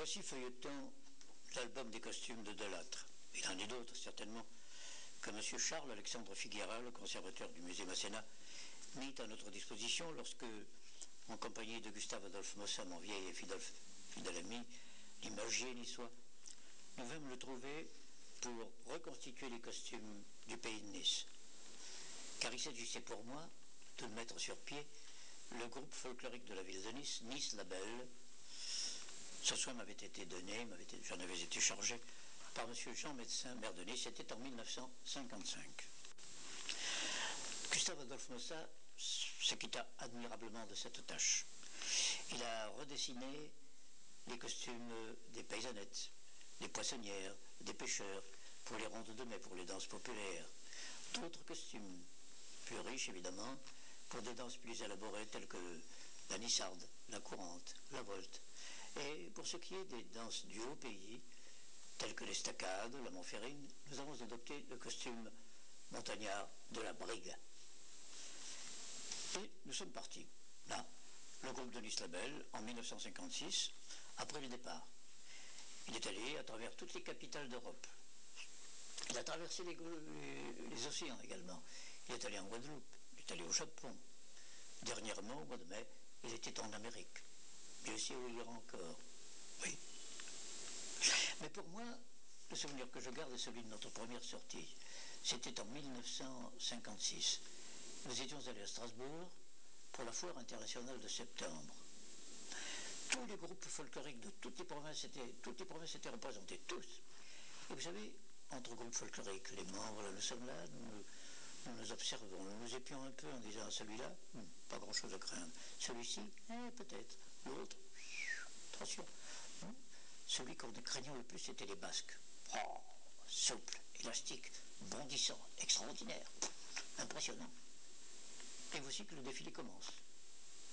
Voici feuilletant l'album des costumes de Delattre. Il en est d'autres, certainement, que M. Charles-Alexandre Figuera, le conservateur du musée Masséna, mit à notre disposition lorsque, en compagnie de Gustave Adolphe Mossa, mon vieil et fidèle ami, l'imagier niçois, nous vîmes le trouver pour reconstituer les costumes du pays de Nice. Car il s'agissait pour moi de mettre sur pied le groupe folklorique de la ville de Nice, Nice la Belle. Ce soin m'avait été donné, j'en avais été chargé par M. Jean Médecin, maire de Nice, c'était en 1955. Gustave Adolphe Mossa s'acquitta admirablement de cette tâche. Il a redessiné les costumes des paysannettes, des poissonnières, des pêcheurs, pour les rondes de mai, pour les danses populaires. D'autres costumes, plus riches évidemment, pour des danses plus élaborées telles que la nissarde, la courante, la volte. Et pour ce qui est des danses du haut pays, telles que l'estacade, la montferrine, nous avons adopté le costume montagnard de la brigue. Et nous sommes partis, là, le groupe de Nice la Belle, en 1956, après le départ. Il est allé à travers toutes les capitales d'Europe. Il a traversé les océans également. Il est allé en Guadeloupe, il est allé au Japon. Dernièrement, au mois de mai, il était en Amérique. Et aussi où il ira encore. Oui. Mais pour moi, le souvenir que je garde est celui de notre première sortie. C'était en 1956. Nous étions allés à Strasbourg pour la foire internationale de septembre. Tous les groupes folkloriques de toutes les provinces étaient représentés, tous. Et vous savez, entre groupes folkloriques, les membres, là, nous sommes là, nous observons, nous nous épions un peu en disant celui-là, pas grand-chose à craindre. Celui-ci, peut-être. L'autre, attention. Celui qu'on craignait le plus, c'était les Basques. Oh, souple, élastique, bondissant, extraordinaire, impressionnant. Et voici que le défilé commence.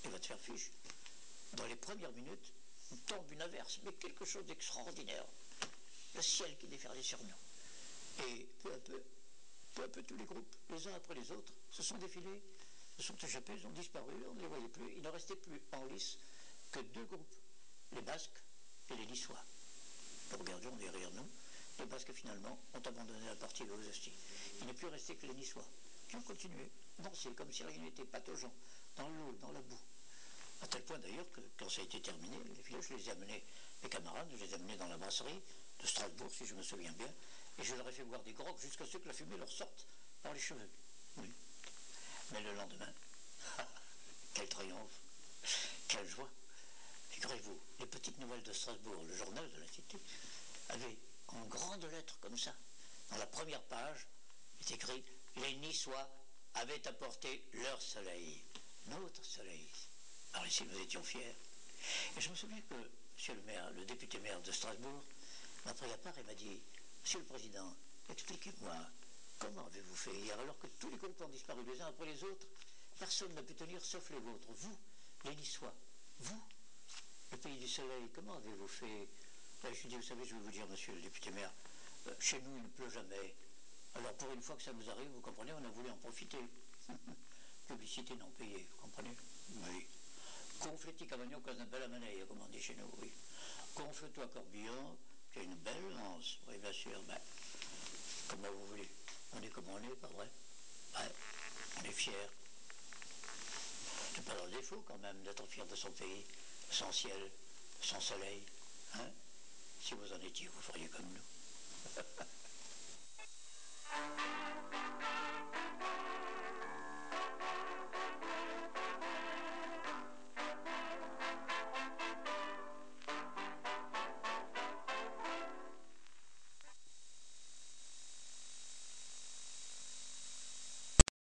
Il va te faire fiche. Dans les premières minutes, tombe une averse, mais quelque chose d'extraordinaire. Le ciel qui déferlait sur nous. Et peu à peu, tous les groupes, les uns après les autres, se sont défilés, se sont échappés, ils ont disparu, on ne les voyait plus. Il ne restait plus en lice que deux groupes, les Basques et les Niçois. Nous regardions derrière nous, les Basques finalement ont abandonné la partie de l'Ostie. Il n'est plus resté que les Niçois, qui ont continué, danser comme si rien n'était, pataugeant, dans l'eau, dans la boue. À tel point d'ailleurs que quand ça a été terminé, les filles, je les ai amenés, mes camarades, je les ai amenés dans la brasserie de Strasbourg, si je me souviens bien, et je leur ai fait boire des grogs jusqu'à ce que la fumée leur sorte par les cheveux. Oui. Mais le lendemain, quel triomphe, quelle joie. Figurez-vous, les petites nouvelles de Strasbourg, le journal de la cité, avait en grandes lettres comme ça, dans la première page, est écrit « Les Niçois avaient apporté leur soleil, notre soleil ». Alors ici, nous étions fiers. Et je me souviens que monsieur le maire, le député maire de Strasbourg, m'a pris à part et m'a dit « Monsieur le Président, expliquez-moi, comment avez-vous fait hier alors que tous les groupes ont disparu les uns après les autres? Personne n'a pu tenir sauf les vôtres. Vous, les Niçois, vous, le pays du soleil, comment avez-vous fait ?» Je lui ai dit « Vous savez, je vais vous dire, monsieur le député maire, chez nous, il ne pleut jamais. Alors pour une fois que ça nous arrive, vous comprenez, on a voulu en profiter. Publicité non payée, vous comprenez? Oui. Confletti Cavagno cosa bella maneia, comme on dit chez nous, oui. Confle-toi Corbillon, tu as une belle lance. Oui, bien sûr, ben, comment vous voulez. On est comme on est, pas vrai? Ouais, on est fiers. C'est pas leur défaut quand même d'être fier de son pays, de son ciel, de son soleil. Hein? Si vous en étiez, vous feriez comme nous.